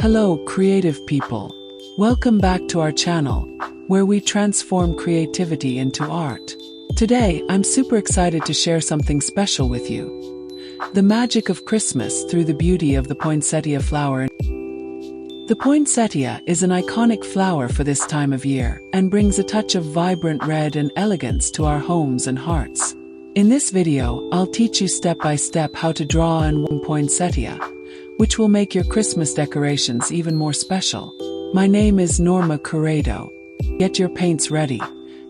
Hello, creative people. Welcome back to our channel, where we transform creativity into art. Today, I'm super excited to share something special with you. The magic of Christmas through the beauty of the poinsettia flower. The poinsettia is an iconic flower for this time of year and brings a touch of vibrant red and elegance to our homes and hearts. In this video, I'll teach you step by step how to draw and poinsettia, which will make your Christmas decorations even more special. My name is Norma Corrado. Get your paints ready,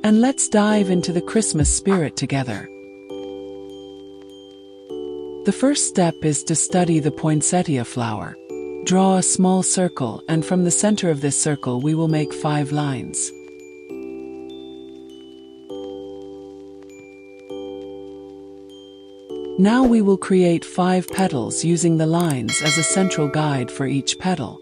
and let's dive into the Christmas spirit together. The first step is to study the poinsettia flower. Draw a small circle, and from the center of this circle we will make 5 lines. Now we will create 5 petals using the lines as a central guide for each petal.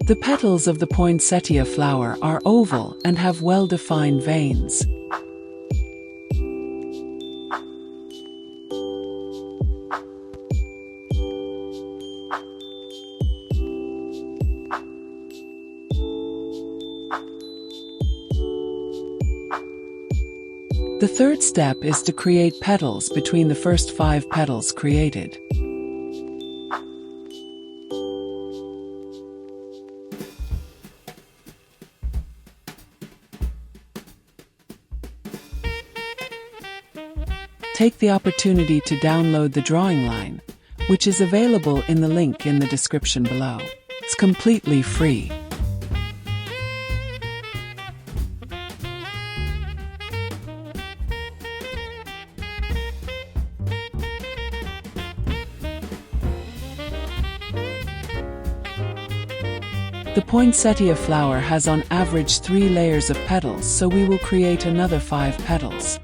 The petals of the poinsettia flower are oval and have well-defined veins. The third step is to create petals between the first 5 petals created. Take the opportunity to download the drawing line, which is available in the link in the description below. It's completely free. The poinsettia flower has on average 3 layers of petals, so we will create another 5 petals.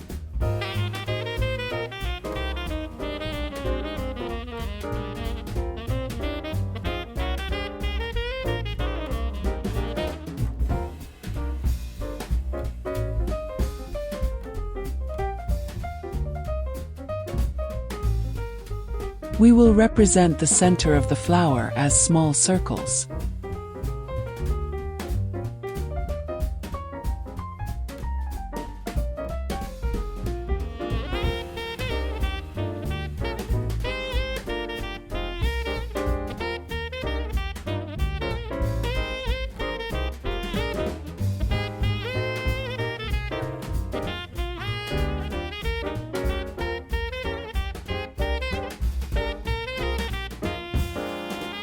We will represent the center of the flower as small circles.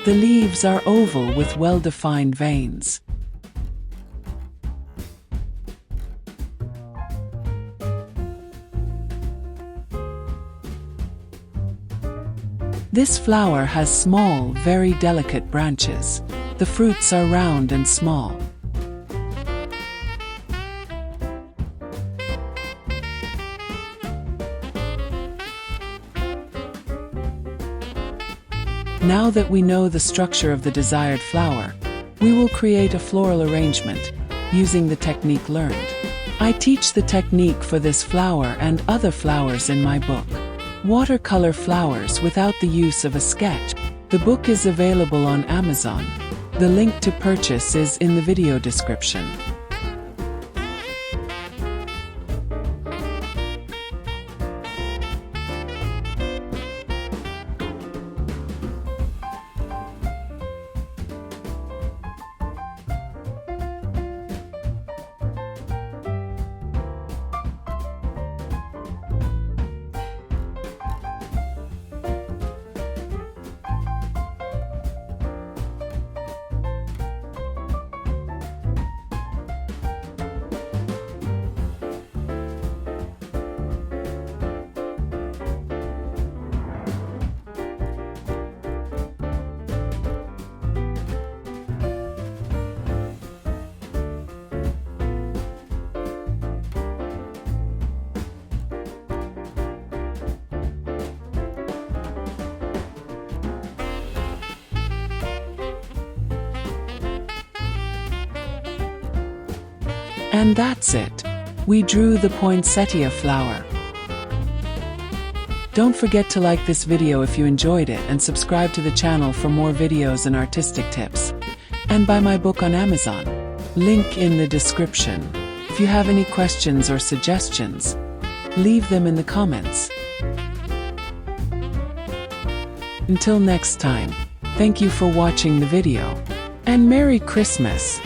The leaves are oval with well-defined veins. This flower has small, very delicate branches. The fruits are round and small. Now that we know the structure of the desired flower, we will create a floral arrangement using the technique learned. I teach the technique for this flower and other flowers in my book, Watercolor Flowers Without the Use of a Sketch. The book is available on Amazon. The link to purchase is in the video description. And that's it. We drew the poinsettia flower. Don't forget to like this video if you enjoyed it and subscribe to the channel for more videos and artistic tips. And buy my book on Amazon. Link in the description. If you have any questions or suggestions, leave them in the comments. Until next time, thank you for watching the video. And Merry Christmas!